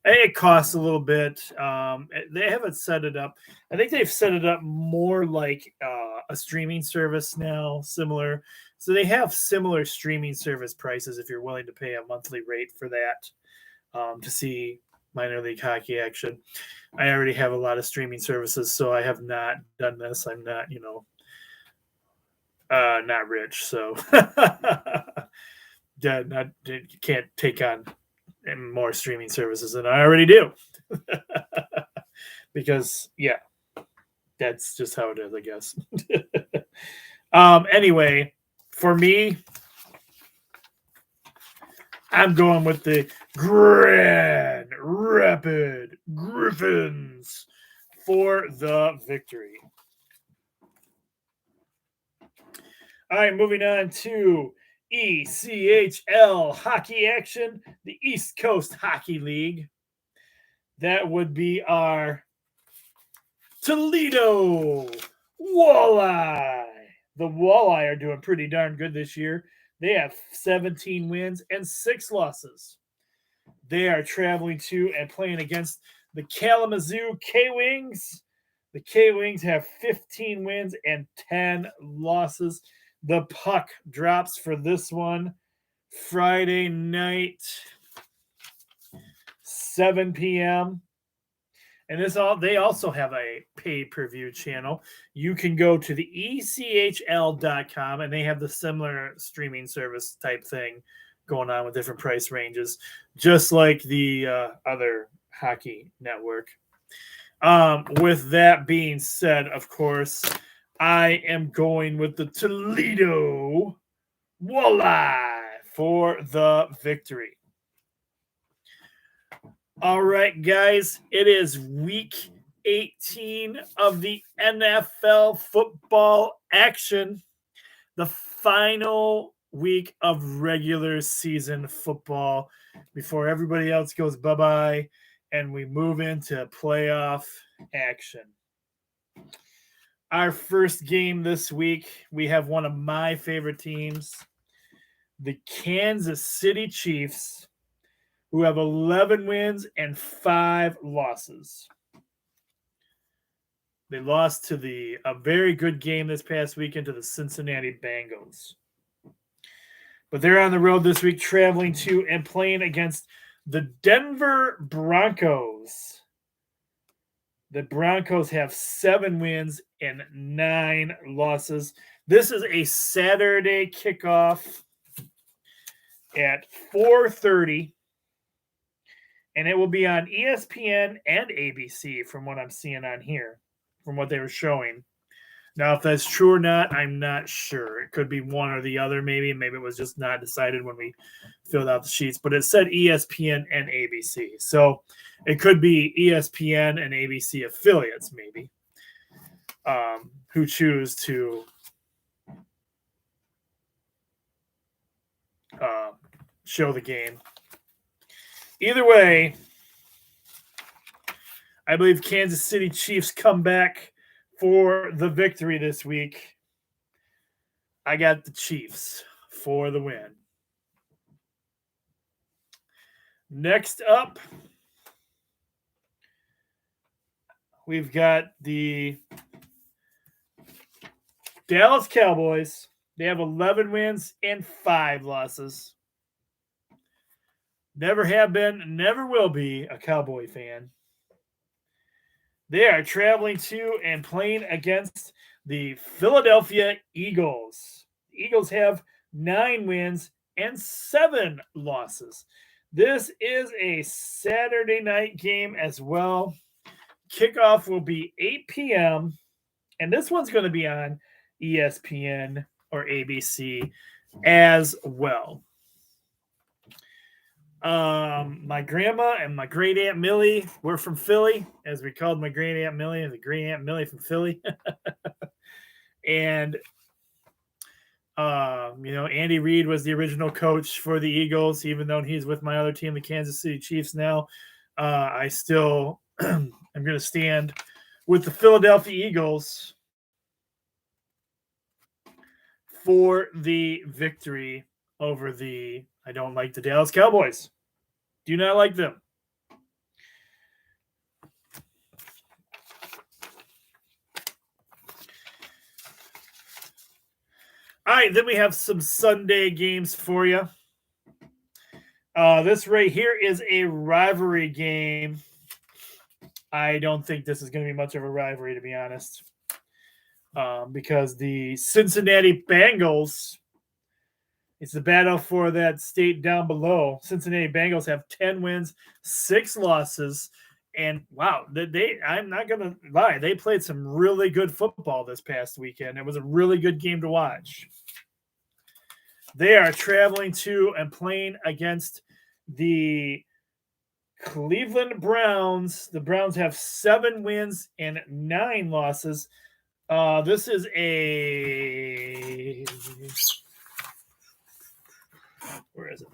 [SPEAKER 1] It costs a little bit. They haven't set it up. I think they've set it up more like a streaming service now, similar. So they have similar streaming service prices if you're willing to pay a monthly rate for that to see minor league hockey action. I already have a lot of streaming services, so I have not done this. I'm not, not rich, so can't take on more streaming services than I already do. Because that's just how it is, I guess. Anyway, for me, I'm going with the Grand Rapid Griffins for the victory. All right, moving on to ECHL hockey action, the East Coast Hockey League. That would be our Toledo Walleye. The Walleye are doing pretty darn good this year. They have 17 wins and 6 losses. They are traveling to and playing against the Kalamazoo K-Wings. The K-Wings have 15 wins and 10 losses. The puck drops for this one Friday night, 7 p.m. And they also have a pay-per-view channel. You can go to the ECHL.com, and they have the similar streaming service type thing going on with different price ranges, just like the other hockey network. With that being said, of course, I am going with the Toledo Walleye for the victory. All right, guys, it is week 18 of the NFL football action, the final week of regular season football before everybody else goes bye-bye and we move into playoff action. Our first game this week, we have one of my favorite teams, the Kansas City Chiefs, who have 11 wins and 5 losses. They lost to a very good game this past weekend to the Cincinnati Bengals. But they're on the road this week, traveling to and playing against the Denver Broncos. The Broncos have 7 wins and 9 losses. This is a Saturday kickoff at 4:30. And it will be on ESPN and ABC from what I'm seeing on here, from what they were showing. Now, if that's true or not, I'm not sure. It could be one or the other, maybe. Maybe it was just not decided when we filled out the sheets. But it said ESPN and ABC. So it could be ESPN and ABC affiliates, maybe, who choose to show the game. Either way, I believe Kansas City Chiefs come back for the victory this week. I got the Chiefs for the win. Next up, we've got the Dallas Cowboys. They have 11 wins and 5 losses. Never have been, never will be a Cowboy fan. They are traveling to and playing against the Philadelphia Eagles. The Eagles have 9 wins and 7 losses. This is a Saturday night game as well. Kickoff will be 8 p.m. And this one's going to be on ESPN or ABC as well. My grandma and my great Aunt Millie were from Philly, as we called my great Aunt Millie, the great Aunt Millie from Philly. And Andy Reid was the original coach for the Eagles, even though he's with my other team, the Kansas City Chiefs now. I still am going to stand with the Philadelphia Eagles for the victory over I don't like the Dallas Cowboys. Do not like them. All right, then we have some Sunday games for you. This right here is a rivalry game. I don't think this is going to be much of a rivalry, to be honest, because the Cincinnati Bengals, it's the battle for that state down below. Cincinnati Bengals have 10 wins, 6 losses, and wow, I'm not going to lie, they played some really good football this past weekend. It was a really good game to watch. They are traveling to and playing against the Cleveland Browns. The Browns have 7 wins and 9 losses. This is where is it?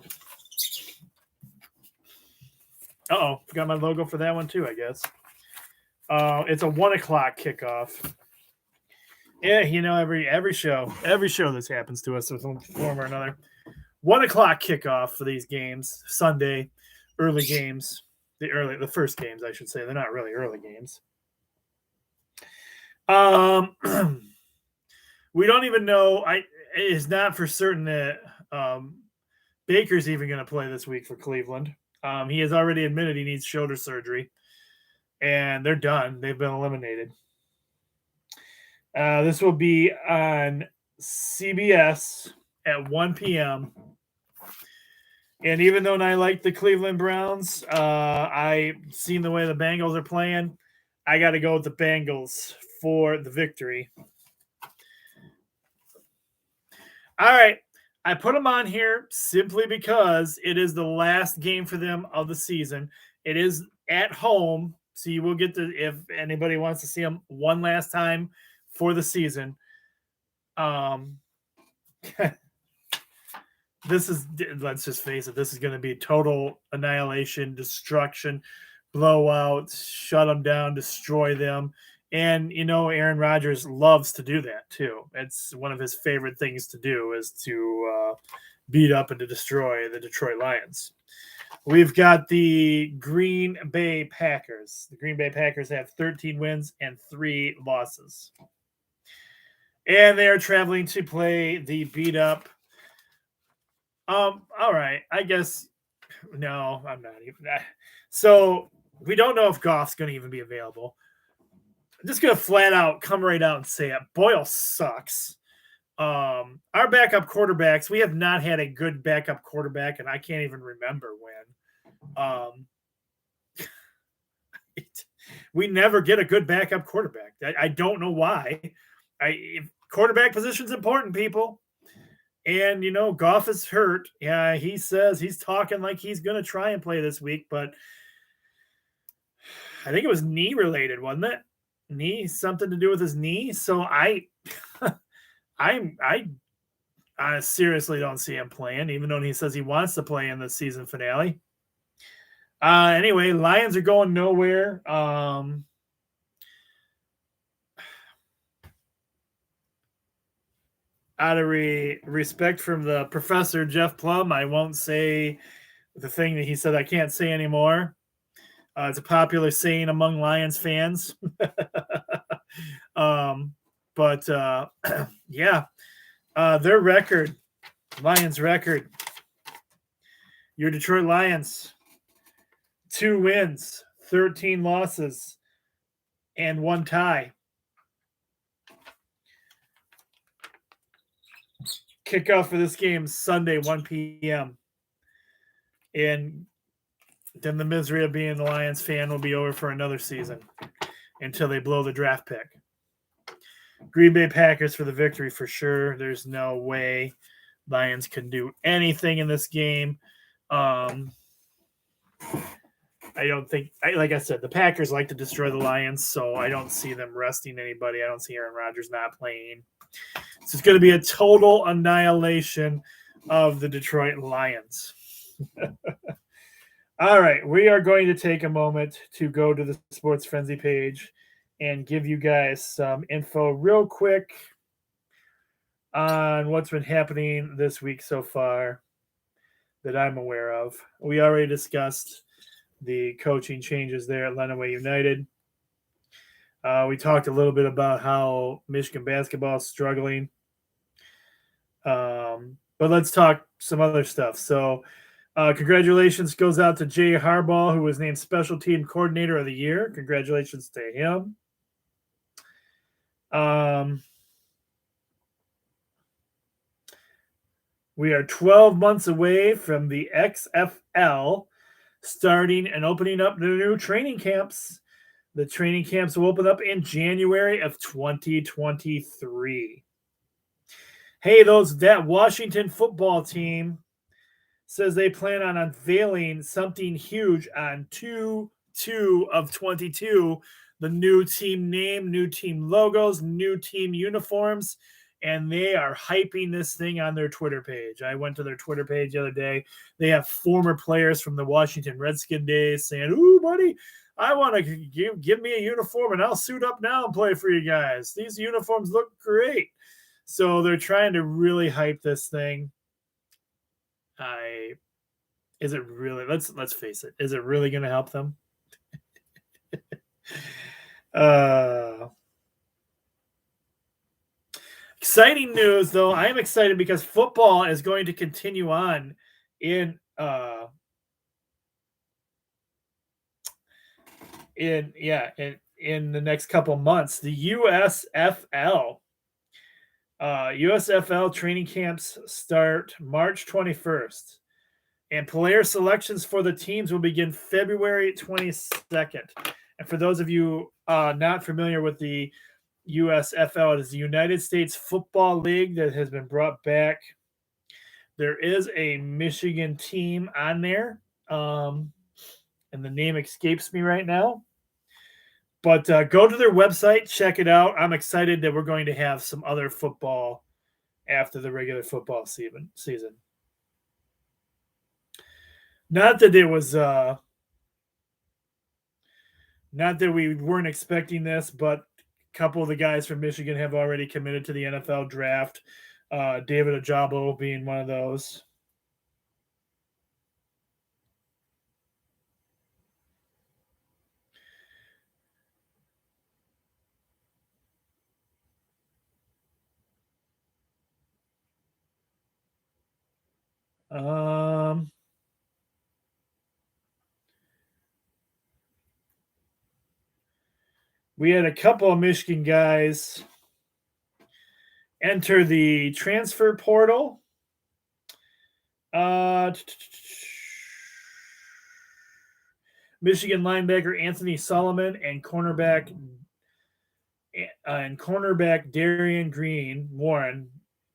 [SPEAKER 1] Uh-oh, got my logo for that one too, I guess. It's a 1:00 kickoff. Yeah, every show this happens to us with one form or another. 1:00 kickoff for these games, Sunday, early games. The first games, I should say. They're not really early games. We don't even know. It's not for certain that Baker's even going to play this week for Cleveland. He has already admitted he needs shoulder surgery, and they're done. They've been eliminated. This will be on CBS at 1 p.m. And even though I like the Cleveland Browns, I've seen the way the Bengals are playing. I got to go with the Bengals for the victory. All right. I put them on here simply because it is the last game for them of the season. It is at home, so you will get to, if anybody wants to see them one last time for the season. This is, let's just face it, this is going to be total annihilation, destruction, blowout, shut them down, destroy them. And, Aaron Rodgers loves to do that, too. It's one of his favorite things to do is to beat up and to destroy the Detroit Lions. We've got the Green Bay Packers. The Green Bay Packers have 13 wins and 3 losses. And they are traveling to play the beat-up. All right. I guess, no, I'm not even. So we don't know if Goff's going to even be available. I'm just going to flat out come right out and say it. Boyle sucks. Our backup quarterbacks, we have not had a good backup quarterback, and I can't even remember when. We never get a good backup quarterback. I don't know why. Quarterback position's important, people. And, Goff is hurt. Yeah, he says he's talking like he's going to try and play this week, but I think it was knee related, wasn't it? Something to do with his knee. So I seriously don't see him playing, even though he says he wants to play in the season finale. Anyway, Lions are going nowhere. Out of respect from the professor, Jeff Plum, I won't say the thing that he said I can't say anymore. It's a popular saying among Lions fans. Yeah. Their record, Lions record. Your Detroit Lions, 2 wins, 13 losses, and 1 tie. Kickoff for this game Sunday, 1 p.m. And then the misery of being a Lions fan will be over for another season until they blow the draft pick. Green Bay Packers for the victory for sure. There's no way Lions can do anything in this game. I don't think, like I said, the Packers like to destroy the Lions, so I don't see them resting anybody. I don't see Aaron Rodgers not playing. So it's going to be a total annihilation of the Detroit Lions. All right, we are going to take a moment to go to the Sports Frenzy page and give you guys some info real quick on what's been happening this week so far that I'm aware of. We already discussed the coaching changes there at Lenawee United. We talked a little bit about how Michigan basketball is struggling. But let's talk some other stuff. So congratulations goes out to Jay Harbaugh, who was named Special Team Coordinator of the Year. Congratulations to him. We are 12 months away from the XFL starting and opening up the new training camps. The training camps will open up in January of 2023. Hey, that Washington football team says they plan on unveiling something huge on 2/2/22. The new team name, new team logos, new team uniforms, and they are hyping this thing on their Twitter page. I went to their Twitter page the other day. They have former players from the Washington Redskin days saying, "Ooh, buddy, I want to give me a uniform and I'll suit up now and play for you guys. These uniforms look great." So they're trying to really hype this thing. Is it really? Let's face it. Is it really going to help them? Exciting news, though. I am excited because football is going to continue on in the next couple months. The USFL training camps start March 21st, and player selections for the teams will begin February 22nd. And for those of you not familiar with the USFL, it is the United States Football League that has been brought back. There is a Michigan team on there, and the name escapes me right now. But go to their website, check it out. I'm excited that we're going to have some other football after the regular football season. Not that it was, not that we weren't expecting this, but a couple of the guys from Michigan have already committed to the NFL draft. David Ojabo being one of those. We had a couple of Michigan guys enter the transfer portal. Michigan linebacker Anthony Solomon and cornerback Darian Green Warren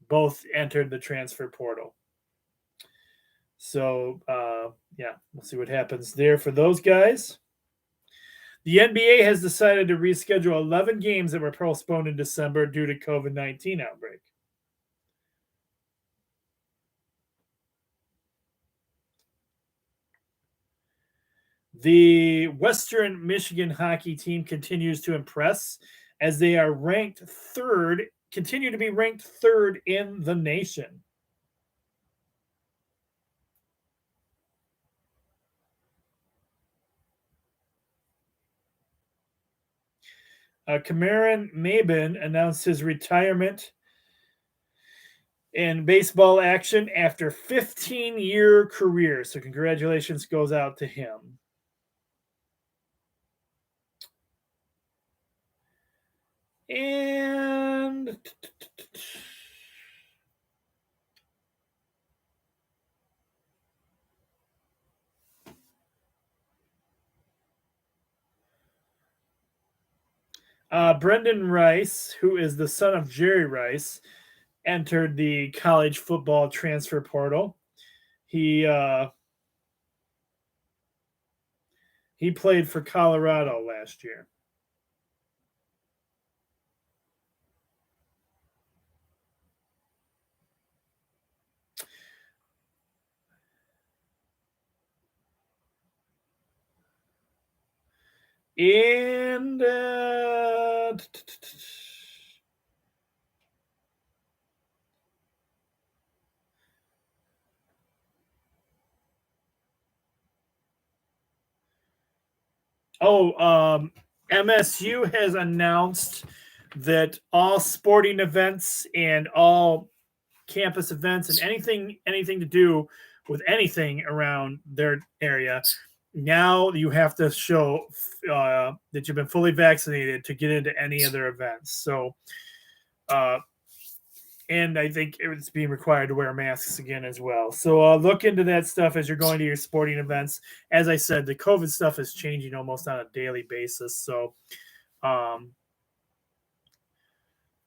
[SPEAKER 1] both entered the transfer portal. So we'll see what happens there for those guys. The NBA has decided to reschedule 11 games that were postponed in December due to COVID-19 outbreak. The Western Michigan hockey team continues to impress as they are continue to be ranked third in the nation. Cameron Maben announced his retirement in baseball action after 15-year career. So congratulations goes out to him. And Brendan Rice, who is the son of Jerry Rice, entered the college football transfer portal. He He played for Colorado last year. And MSU has announced that all sporting events and all campus events and anything to do with anything around their area, now you have to show that you've been fully vaccinated to get into any of their events. So, and I think it's being required to wear masks again as well. So look into that stuff as you're going to your sporting events. As I said, the COVID stuff is changing almost on a daily basis. So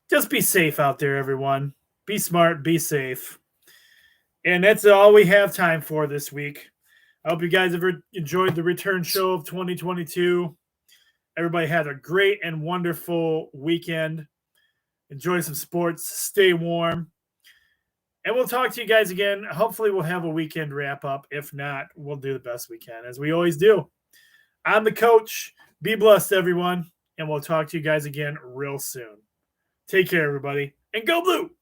[SPEAKER 1] just be safe out there, everyone. Be smart, be safe. And that's all we have time for this week. I hope you guys have enjoyed the return show of 2022. Everybody had a great and wonderful weekend. Enjoy some sports. Stay warm. And we'll talk to you guys again. Hopefully we'll have a weekend wrap up. If not, we'll do the best we can, as we always do. I'm the coach. Be blessed, everyone. And we'll talk to you guys again real soon. Take care, everybody. And go blue!